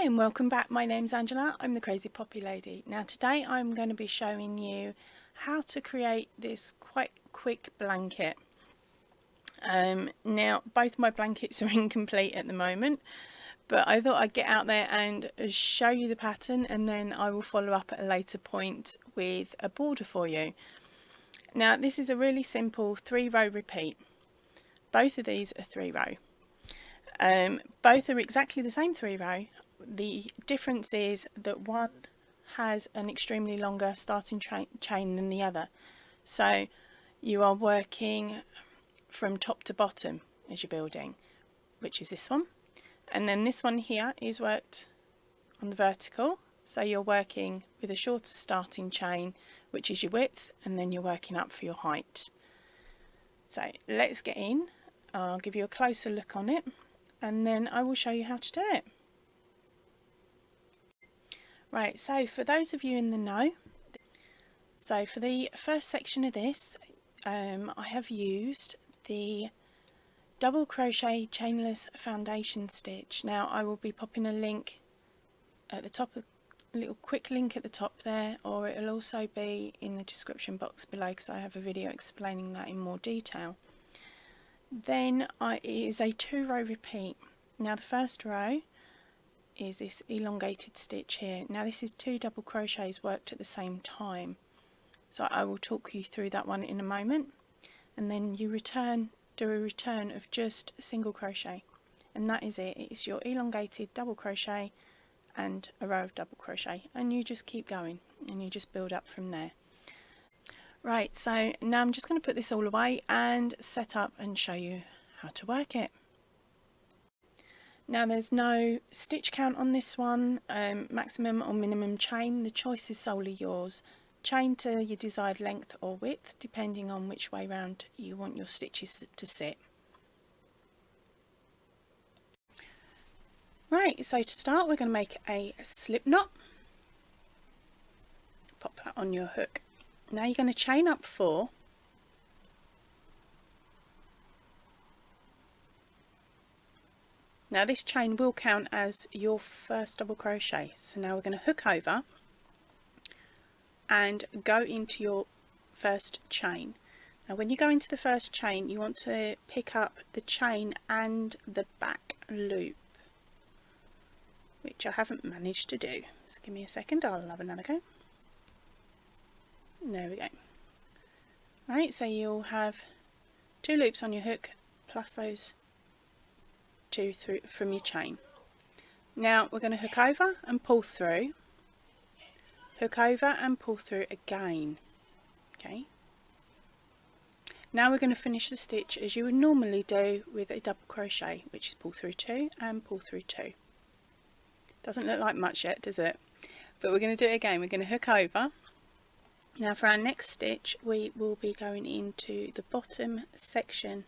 and welcome back. My name's Angela. I'm the Crazy Poppy Lady. Now today I'm going to be showing you how to create this quite quick blanket. Now both my blankets are incomplete at the moment, but I thought I'd get out there and show you the pattern, and then I will follow up at a later point with a border for you. Now this is a really simple 3-row repeat. Both of these are 3-row. Both are exactly the same 3-row. The difference is that one has an extremely longer starting chain than the other. So you are working from top to bottom as you're building, which is this one. And then this one here is worked on the vertical. So you're working with a shorter starting chain, which is your width, and then you're working up for your height. So let's get in. I'll give you a closer look on it, and then I will show you how to do it. Right, so for those of you in the know, so for the first section of this, I have used the double crochet chainless foundation stitch. Now I will be popping a link at the top, a little quick link at the top there, or it'll also be in the description box below because I have a video explaining that in more detail. Then it is a 2-row repeat. Now the first row is this elongated stitch here. Now this is 2 double crochets worked at the same time, so I will talk you through that one in a moment. And then you do a return of just single crochet, and that is it. It's your elongated double crochet and a row of double crochet, and you just keep going and you just build up from there. Right, so now I'm just going to put this all away and set up and show you how to work it. Now there's no stitch count on this one, maximum or minimum chain, the choice is solely yours. Chain to your desired length or width, depending on which way round you want your stitches to sit. Right, so to start we're going to make a slip knot. Pop that on your hook. Now you're going to chain up 4. Now this chain will count as your first double crochet, so now we're going to hook over and go into your first chain. Now when you go into the first chain, you want to pick up the chain and the back loop, which I haven't managed to do. So give me a second, I'll have another go. There we go. Right, so you'll have 2 loops on your hook plus those 2 through from your chain. Now we're going to hook over and pull through, hook over and pull through again. Okay, now we're going to finish the stitch as you would normally do with a double crochet, which is pull through 2 and pull through 2. Doesn't look like much yet, does it? But we're going to do it again. We're going to hook over. Now for our next stitch we will be going into the bottom section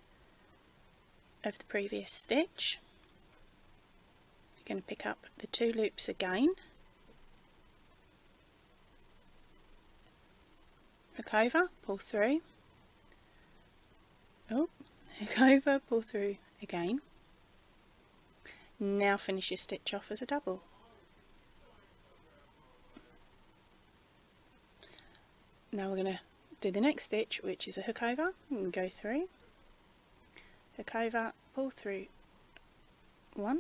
of the previous stitch. You're going to pick up the 2 loops again, hook over, pull through, hook over, pull through again. Now finish your stitch off as a double. Now we're going to do the next stitch, which is a hook over and go through, hook over, pull through 1,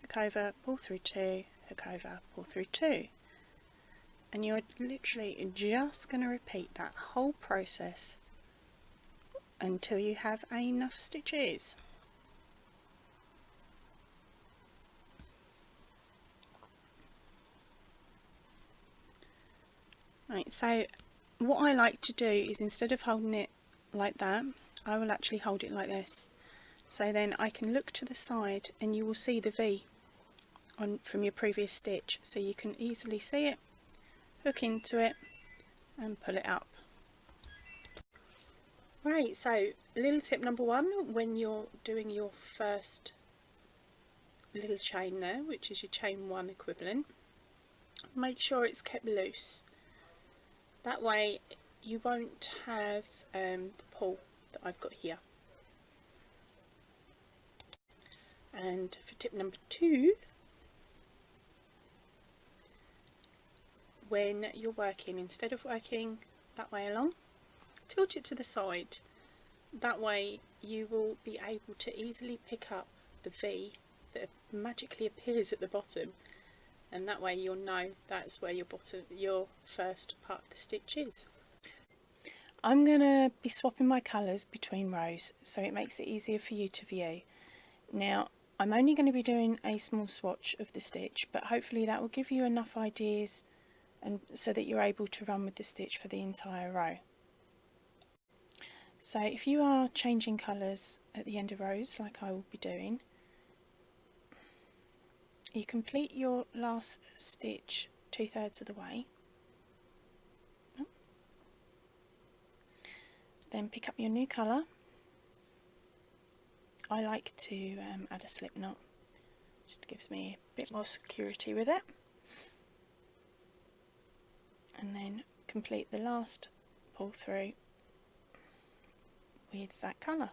hook over, pull through 2, hook over, pull through 2, and you're literally just going to repeat that whole process until you have enough stitches. Right, so what I like to do is, instead of holding it like that, I will actually hold it like this. So then I can look to the side and you will see the V from your previous stitch, so you can easily see it, hook into it and pull it up. Right, so little tip number 1, when you're doing your first little chain there, which is your chain 1 equivalent, make sure it's kept loose. That way you won't have the pull that I've got here. And for tip number 2, when you're working, instead of working that way along, tilt it to the side. That way you will be able to easily pick up the V that magically appears at the bottom, and that way you'll know that's where your first part of the stitch is. I'm going to be swapping my colours between rows so it makes it easier for you to view. Now I'm only going to be doing a small swatch of the stitch, but hopefully that will give you enough ideas and so that you're able to run with the stitch for the entire row. So if you are changing colours at the end of rows like I will be doing, you complete your last stitch 2/3 of the way, then pick up your new colour. I like to add a slip knot, just gives me a bit more security with it, and then complete the last pull through with that colour.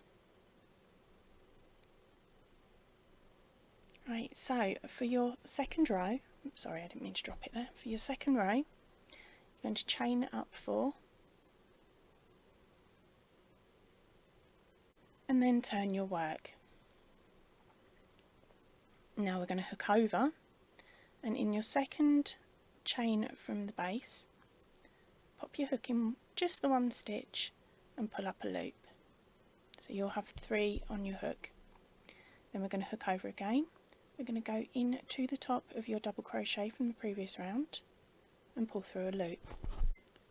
Right, so for your second row, sorry I didn't mean to drop it there, for your second row you're going to chain up 4 and then turn your work. Now we're going to hook over, and in your second chain from the base, pop your hook in just the one stitch and pull up a loop. So you'll have 3 on your hook. Then we're going to hook over again. We're going to go in to the top of your double crochet from the previous round and pull through a loop.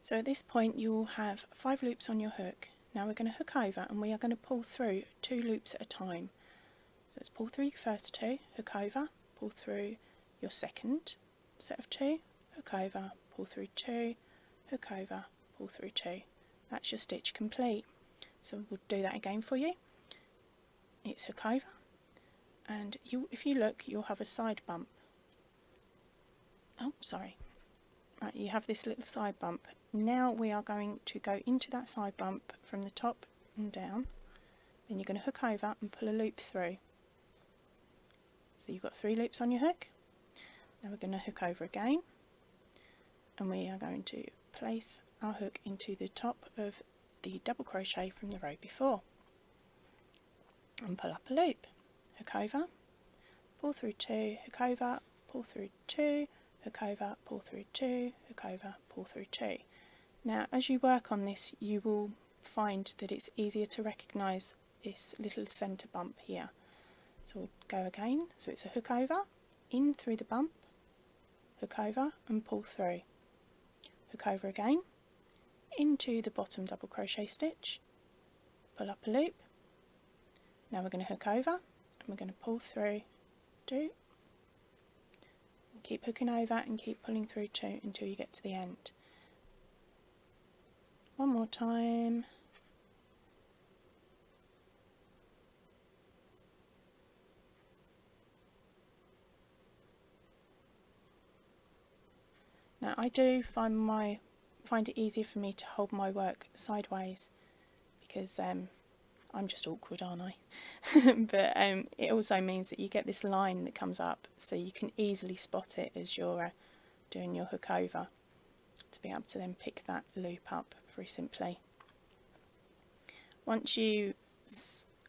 So at this point you will have 5 loops on your hook. Now we're going to hook over and we are going to pull through 2 loops at a time. So let's pull through your first 2, hook over, pull through your second set of 2, hook over, pull through 2, hook over, pull through 2. That's your stitch complete. So we'll do that again for you. It's hook over, and if you look, you'll have a side bump. Oh, sorry. Right, you have this little side bump. Now we are going to go into that side bump from the top and down. Then you're going to hook over and pull a loop through. So you've got 3 loops on your hook. Now we're going to hook over again, and we are going to place our hook into the top of the double crochet from the row before and pull up a loop. Hook over, pull through 2, hook over, pull through 2, hook over, pull through 2, hook over, pull through 2. Now as you work on this you will find that it's easier to recognise this little centre bump here. So we'll go again. So it's a hook over, in through the bump, hook over and pull through, hook over again, into the bottom double crochet stitch, pull up a loop. Now we're going to hook over and we're going to pull through 2, keep hooking over and keep pulling through 2 until you get to the end. One more time. Now I do find it easier for me to hold my work sideways because I'm just awkward, aren't I? But it also means that you get this line that comes up, so you can easily spot it as you're doing your hook over, to be able to then pick that loop up very simply. Once you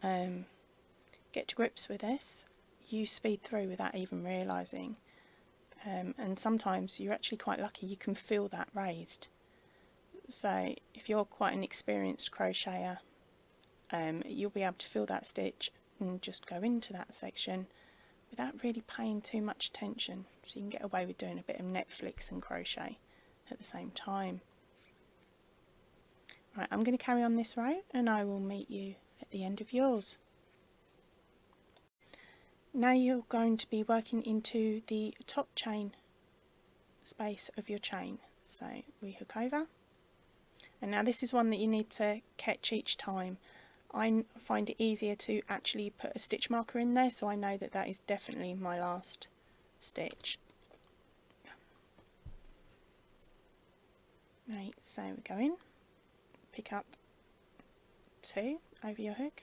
get to grips with this, you speed through without even realising, and sometimes you're actually quite lucky, you can feel that raised. So if you're quite an experienced crocheter, you'll be able to feel that stitch and just go into that section without really paying too much attention, so you can get away with doing a bit of Netflix and crochet at the same time. Right, I'm going to carry on this row and I will meet you at the end of yours. Now you're going to be working into the top chain space of your chain. So we hook over, and now this is one that you need to catch each time. I find it easier to actually put a stitch marker in there, so I know that that is definitely my last stitch. Right, so we go in, pick up 2 over your hook,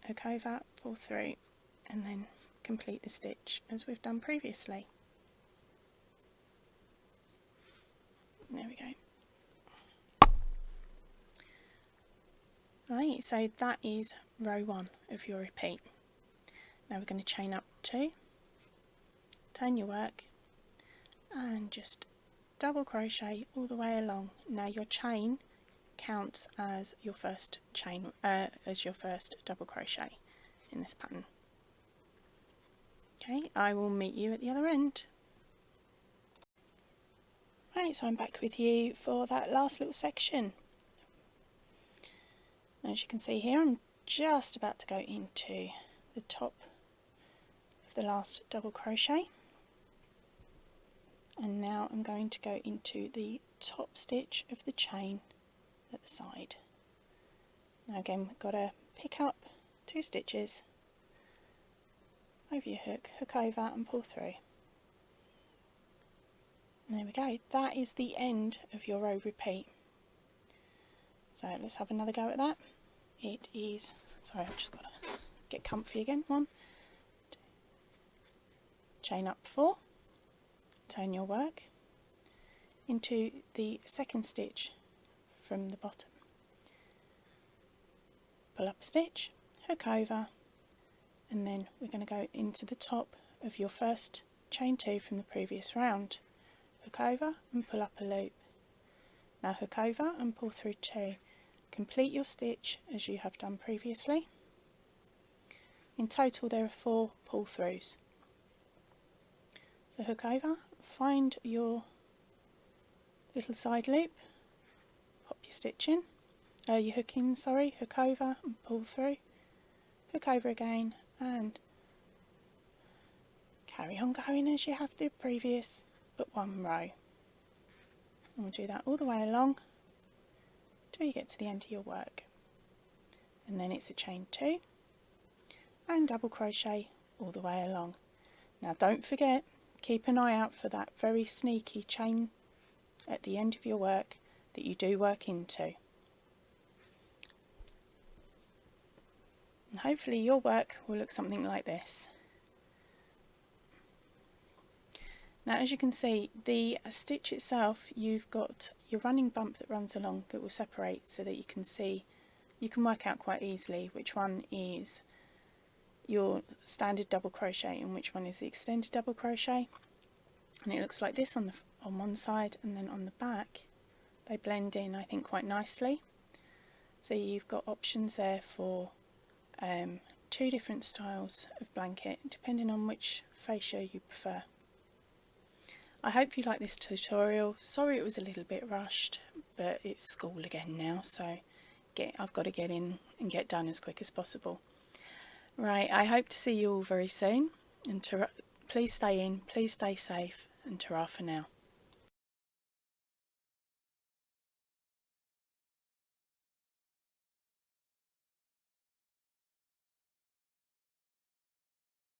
hook over, pull through, and then complete the stitch as we've done previously. There we go. Right, so that is row 1 of your repeat. Now we're going to chain up 2, turn your work, and just double crochet all the way along. Now your chain counts as your first double crochet in this pattern. Okay, I will meet you at the other end. Right, so I'm back with you for that last little section. As you can see here, I'm just about to go into the top of the last double crochet, and now I'm going to go into the top stitch of the chain at the side. Now again, we've got to pick up 2 stitches over your hook, hook over and pull through. And there we go, that is the end of your row repeat. So let's have another go at that. It is, sorry, I've just got to get comfy again. 1, 2, chain up 4, turn your work into the second stitch from the bottom, pull up a stitch, hook over, and then we're going to go into the top of your first chain 2 from the previous round, hook over and pull up a loop. Now hook over and pull through 2. Complete your stitch as you have done previously. In total there are 4 pull throughs. So hook over, find your little side loop, pop your stitch in, your hook in, sorry, hook over and pull through, hook over again, and carry on going as you have the previous but 1 row. And we'll do that all the way along till you get to the end of your work, and then it's a chain 2 and double crochet all the way along. Now don't forget, keep an eye out for that very sneaky chain at the end of your work that you do work into, and hopefully your work will look something like this. Now as you can see, the stitch itself, you've got your running bump that runs along that will separate so that you can see, you can work out quite easily which one is your standard double crochet and which one is the extended double crochet. And it looks like this on one side, and then on the back they blend in, I think, quite nicely. So you've got options there for 2 different styles of blanket depending on which fascia you prefer. I hope you like this tutorial. Sorry it was a little bit rushed, but it's school again now, so I've got to get in and get done as quick as possible. Right, I hope to see you all very soon, and please stay in, please stay safe, and ta-ra for now.